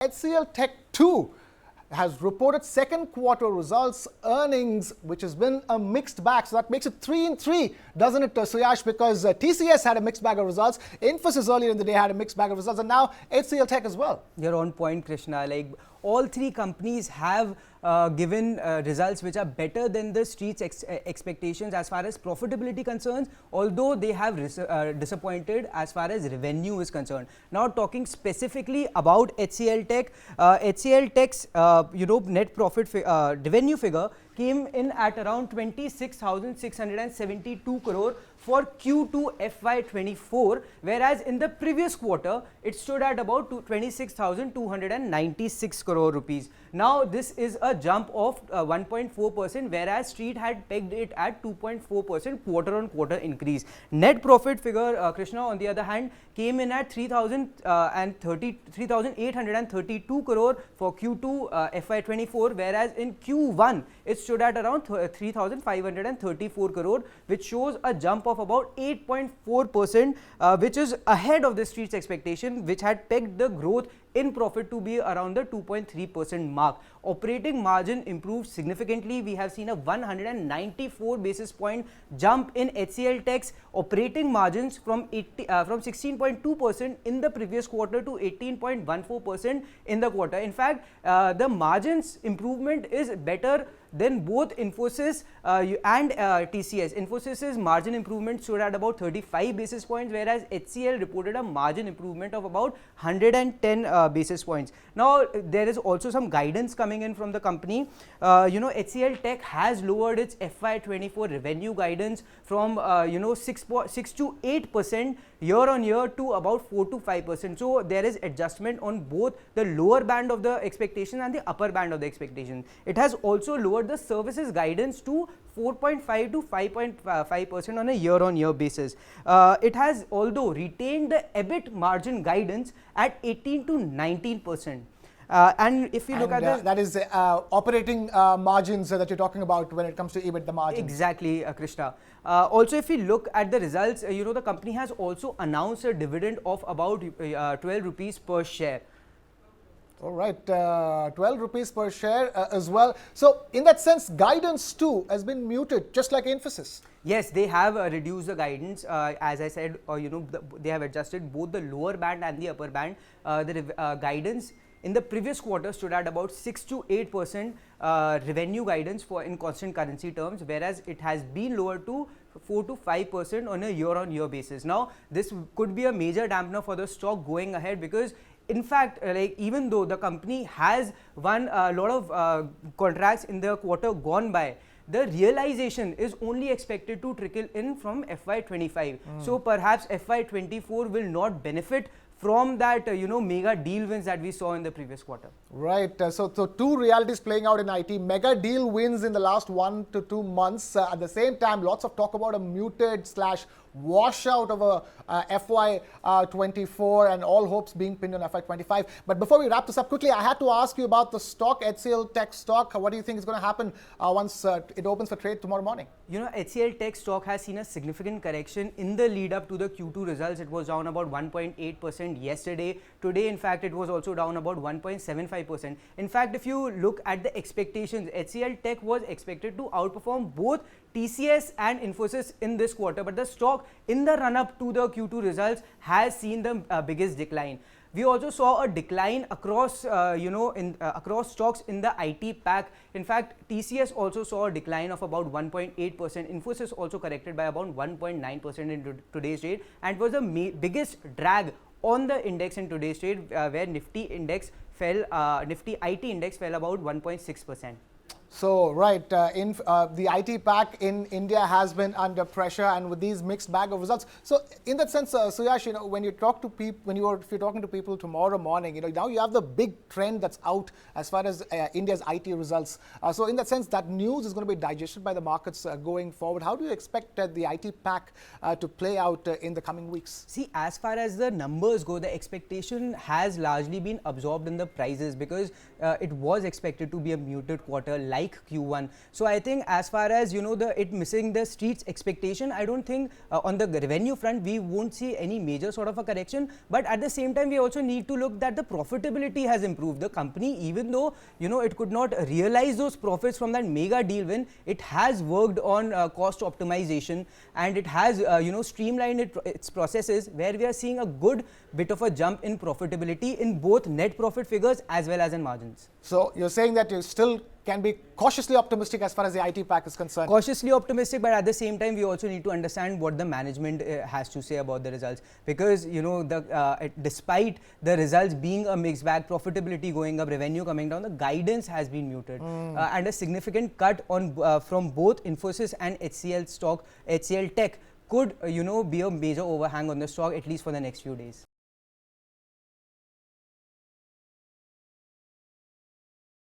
HCL Tech too has reported second quarter results, earnings, which has been a mixed bag. So that makes it 3 and 3, doesn't it, Suyash? Because TCS had a mixed bag of results, Infosys earlier in the day had a mixed bag of results, and now HCL Tech as well. You're on point, Krishna. Like, all three companies have given results which are better than the street's expectations as far as profitability concerns, although they have disappointed as far as revenue is concerned. Now, talking specifically about HCL Tech, HCL Tech's net profit revenue figure came in at around 26,672 crore for Q2 FY24, whereas in the previous quarter it stood at about 26,296 crore rupees. Now this is a jump of 1.4%, whereas street had pegged it at 2.4% quarter on quarter increase. Net profit figure, Krishna, on the other hand, came in at 3,832 crore for Q2 FY24, whereas in Q1 it stood at around 3,534 crore, which shows a jump of about 8.4%, which is ahead of the street's expectation, which had pegged the growth in profit to be around the 2.3% mark. Operating margin improved significantly. We have seen a 194 basis point jump in HCL Tech's operating margins from 16.2% in the previous quarter to 18.14% in the quarter. In fact, the margins improvement is better than both Infosys and TCS. Infosys's margin improvement stood at about 35 basis points, whereas HCL reported a margin improvement of about 110 basis points. Now, there is also some guidance coming in from the company. HCL Tech has lowered its FY24 revenue guidance from 6 to 8% year on year to about 4 to 5%. So there is adjustment on both the lower band of the expectation and the upper band of the expectation. It has also lowered the services guidance to 4.5 to 5.5% on a year-on-year basis. It has although retained the EBIT margin guidance at 18 to 19%. And if you look at that is operating margins that you're talking about when it comes to EBIT, the margins. Exactly, Krishna. Also, if we look at the results, the company has also announced a dividend of about 12 rupees per share. All right, 12 rupees per share as well. So in that sense, guidance too has been muted, just like Infosys. Yes, they have reduced the guidance. As I said, they have adjusted both the lower band and the upper band. The guidance in the previous quarter stood at about 6 to 8% revenue guidance in constant currency terms, whereas it has been lowered to 4 to 5% on a year-on-year basis. Now, this could be a major dampener for the stock going ahead, because in fact, even though the company has won a lot of contracts in the quarter gone by, the realization is only expected to trickle in from FY25. So perhaps FY24 will not benefit from that mega deal wins that we saw in the previous quarter. Right. So two realities playing out in IT. Mega deal wins in the last 1 to 2 months. At the same time, lots of talk about a muted / washout of a FY24 and all hopes being pinned on FY25. But before we wrap this up quickly, I had to ask you about the stock, HCL Tech stock. What do you think is going to happen once it opens for trade tomorrow morning? HCL Tech stock has seen a significant correction in the lead up to the Q2 results. It was down about 1.8% yesterday. Today, in fact, it was also down about 1.75%. In fact, if you look at the expectations, HCL Tech was expected to outperform both TCS and Infosys in this quarter, but the stock in the run-up to the Q2 results has seen the biggest decline. We also saw a decline across, across stocks in the IT pack. In fact, TCS also saw a decline of about 1.8%. Infosys also corrected by about 1.9% in today's trade, and was the biggest drag on the index in today's trade, where Nifty index fell, Nifty IT index fell about 1.6%. So, right, the IT pack in India has been under pressure, and with these mixed bag of results. So, in that sense, Suyash, when you talk to people, if you're talking to people tomorrow morning, now you have the big trend that's out as far as India's IT results. So, in that sense, that news is going to be digested by the markets going forward. How do you expect the IT pack to play out in the coming weeks? See, as far as the numbers go, the expectation has largely been absorbed in the prices, because it was expected to be a muted quarter. Like like Q1. So I think as far as it missing the street's expectation, I don't think on the revenue front we won't see any major sort of a correction. But at the same time, we also need to look that the profitability has improved. The company, even though it could not realize those profits from that mega deal win, it has worked on cost optimization, and it has streamlined its processes, where we are seeing a good bit of a jump in profitability in both net profit figures as well as in margins. So you're saying that you still can be cautiously optimistic as far as the IT pack is concerned? Cautiously optimistic, but at the same time we also need to understand what the management has to say about the results, because despite the results being a mixed bag, profitability going up, revenue coming down, the guidance has been muted, and a significant cut on from both Infosys and HCL stock, HCL Tech, could be a major overhang on the stock, at least for the next few days.